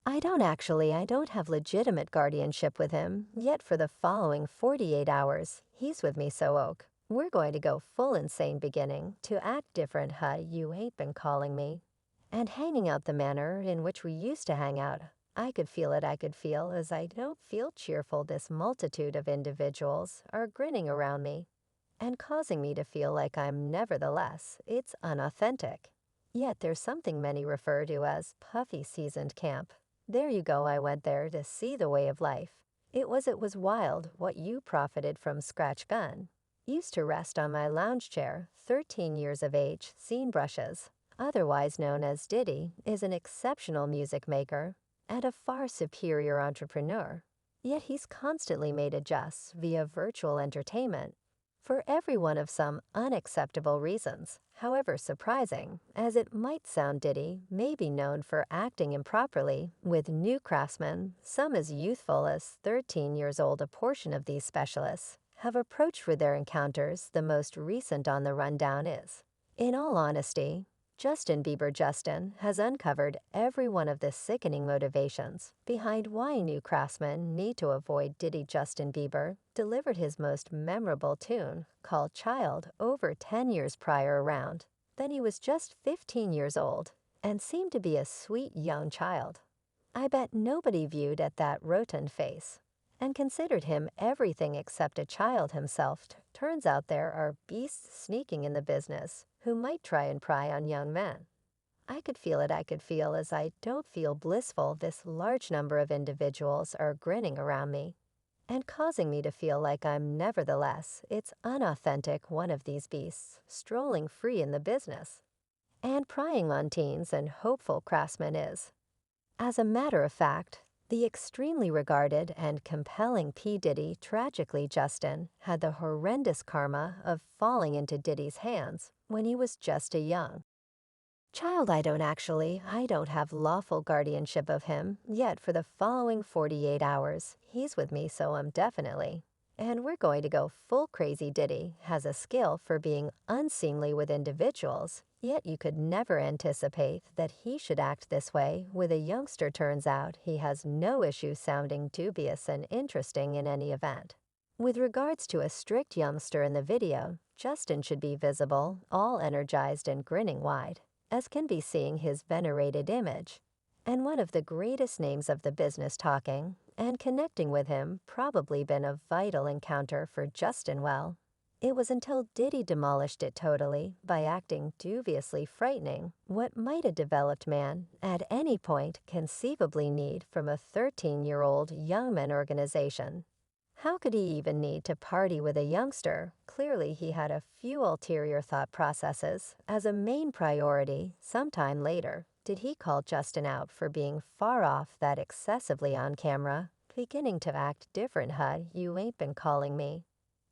I don't have legitimate guardianship with him, yet for the following 48 hours, he's with me so oak. We're going to go full insane beginning to act different, huh? You ain't been calling me. And hanging out the manner in which we used to hang out. I could feel as I don't feel cheerful this multitude of individuals are grinning around me and causing me to feel like I'm nevertheless, it's unauthentic. Yet there's something many refer to as puffy seasoned camp. There you go, I went there to see the way of life. It was wild what you profited from scratch gun. Used to rest on my lounge chair, 13 years of age, scene brushes. Otherwise known as Diddy, is an exceptional music maker and a far superior entrepreneur. Yet he's constantly made adjusts via virtual entertainment for everyone of some unacceptable reasons. However surprising, as it might sound, Diddy may be known for acting improperly with new craftsmen, some as youthful as 13 years old. A portion of these specialists have approached for their encounters. The most recent on the rundown is, in all honesty, Justin has uncovered every one of the sickening motivations behind why new craftsmen need to avoid Diddy. Justin Bieber delivered his most memorable tune, called Child, over 10 years prior around. Then he was just 15 years old and seemed to be a sweet young child. I bet nobody viewed at that rotund face and considered him everything except a child himself. Turns out there are beasts sneaking in the business who might try and pry on young men. I could feel as I don't feel blissful. This large number of individuals are grinning around me and causing me to feel like I'm nevertheless, it's unauthentic, one of these beasts strolling free in the business and prying on teens and hopeful craftsmen is. As a matter of fact, the extremely regarded and compelling P. Diddy, tragically Justin, had the horrendous karma of falling into Diddy's hands when he was just a young child. I don't have lawful guardianship of him, yet for the following 48 hours, he's with me, so I'm definitely. And we're going to go full crazy. Diddy has a skill for being unseemly with individuals, yet you could never anticipate that he should act this way with a youngster. Turns out he has no issue sounding dubious and interesting in any event. With regards to a strict youngster in the video, Justin should be visible, all energized and grinning wide, as can be seeing his venerated image, and one of the greatest names of the business talking, and connecting with him probably been a vital encounter for Justin. Well, it was until Diddy demolished it totally by acting dubiously frightening what might a developed man at any point conceivably need from a 13-year-old young men organization. How could he even need to party with a youngster? Clearly he had a few ulterior thought processes. As a main priority, sometime later, did he call Justin out for being far off that excessively on camera, beginning to act different, huh? You ain't been calling me.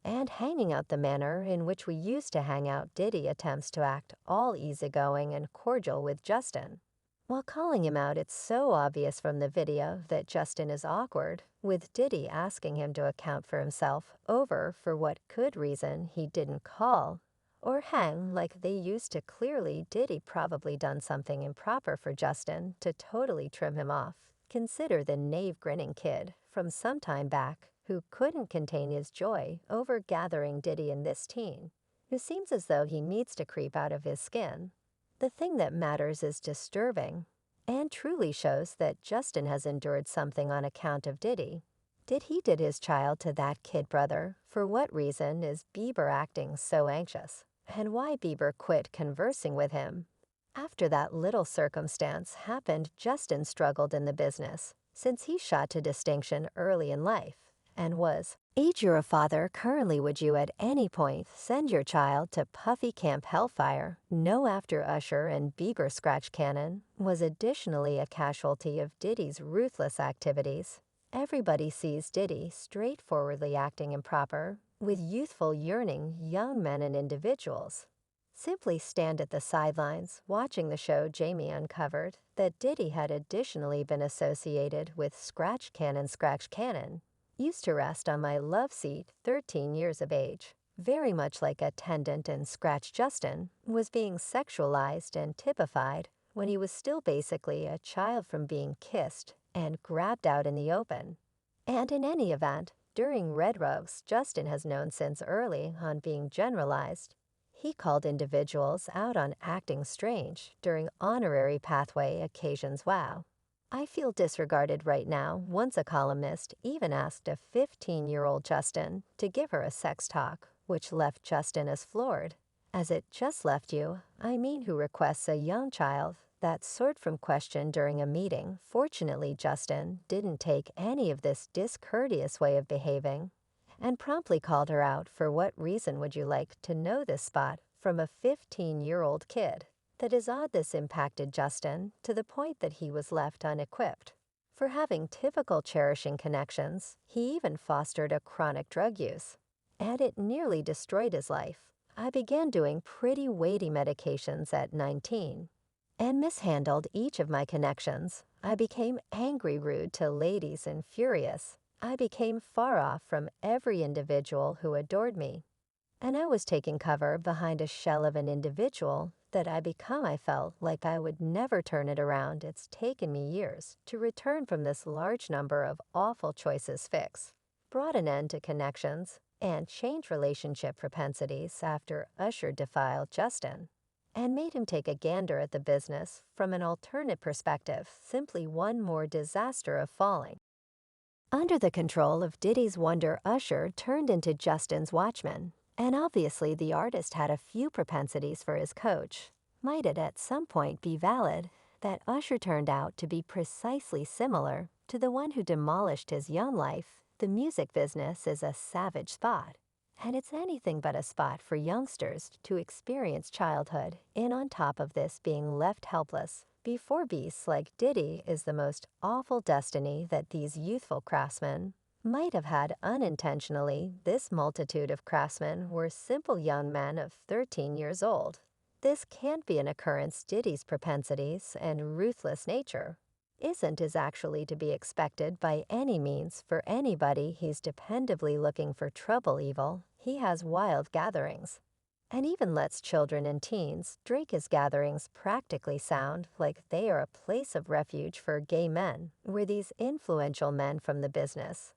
And hanging out the manner in which we used to hang out. Diddy attempts to act all easygoing and cordial with Justin, while calling him out. It's so obvious from the video that Justin is awkward, with Diddy asking him to account for himself over for what good reason he didn't call or hang like they used to. Clearly, Diddy probably done something improper for Justin to totally trim him off. Consider the knave grinning kid from some time back who couldn't contain his joy over gathering Diddy and this teen, who seems as though he needs to creep out of his skin. The thing that matters is disturbing and truly shows that Justin has endured something on account of Diddy. Did his child to that kid brother? For what reason is Bieber acting so anxious? And why Bieber quit conversing with him? After that little circumstance happened, Justin struggled in the business, since he shot to distinction early in life and was age. You're a father currently. Would you at any point send your child to Puffy Camp Hellfire? No. After Usher and Bieber scratch cannon was additionally a casualty of Diddy's ruthless activities. Everybody sees Diddy straightforwardly acting improper with youthful yearning young men and individuals. Simply stand at the sidelines watching the show. Jamie uncovered that Diddy had additionally been associated with Scratch Cannon used to rest on my love seat, 13 years of age. Very much like attendant and Scratch. Justin was being sexualized and typified when he was still basically a child from being kissed and grabbed out in the open. And in any event, during Red Rose, Justin has known since early on being generalized. He called individuals out on acting strange during honorary pathway occasions. Wow. I feel disregarded right now once a columnist even asked a 15-year-old Justin to give her a sex talk, which left Justin as floored. As it just left you, I mean who requests a young child that sort from question during a meeting. Fortunately, Justin didn't take any of this discourteous way of behaving and promptly called her out for what reason would you like to know this spot from a 15-year-old kid. That is odd this impacted Justin to the point that he was left unequipped. For having typical cherishing connections, he even fostered a chronic drug use. And it nearly destroyed his life. I began doing pretty weighty medications at 19 and mishandled each of my connections. I became angry, rude to ladies, and furious. I became far off from every individual who adored me. And I was taking cover behind a shell of an individual that I felt like I would never turn it around. It's taken me years to return from this large number of awful choices fix. Brought an end to connections and changed relationship propensities after Usher defiled Justin and made him take a gander at the business from an alternate perspective, simply one more disaster of falling. Under the control of Diddy's wonder, Usher turned into Justin's watchman, and obviously the artist had a few propensities for his coach. Might it at some point be valid that Usher turned out to be precisely similar to the one who demolished his young life? The music business is a savage spot, and it's anything but a spot for youngsters to experience childhood, and on top of this being left helpless before beasts like Diddy is the most awful destiny that these youthful craftsmen might have had unintentionally. This multitude of craftsmen were simple young men of 13 years old. This can't be an occurrence. Diddy's propensities and ruthless nature is actually to be expected by any means for anybody. He's dependably looking for trouble. Evil. He has wild gatherings and even lets children and teens drink. His gatherings practically sound like they are a place of refuge for gay men, where these influential men from the business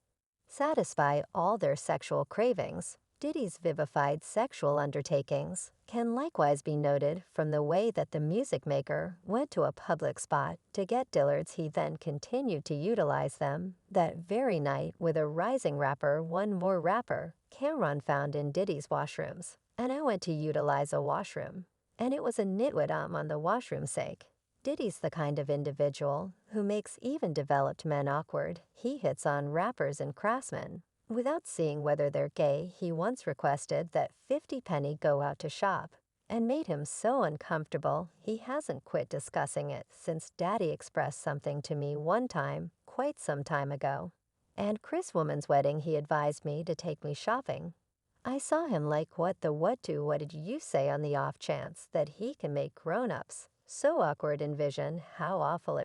satisfy all their sexual cravings. Diddy's vivified sexual undertakings can likewise be noted from the way that the music maker went to a public spot to get Dillards. He then continued to utilize them that very night with a rising rapper. One more rapper Cameron found in Diddy's washrooms, and I went to utilize a washroom, and it was a nitwit on the washroom's sake. Diddy's the kind of individual who makes even developed men awkward. He hits on rappers and craftsmen without seeing whether they're gay. He once requested that 50 penny go out to shop and made him so uncomfortable he hasn't quit discussing it since. Daddy expressed something to me one time, quite some time ago, and Chris' woman's wedding he advised me to take me shopping. I saw him like, what did you say, on the off chance that he can make grown-ups so awkward. Envision how awful it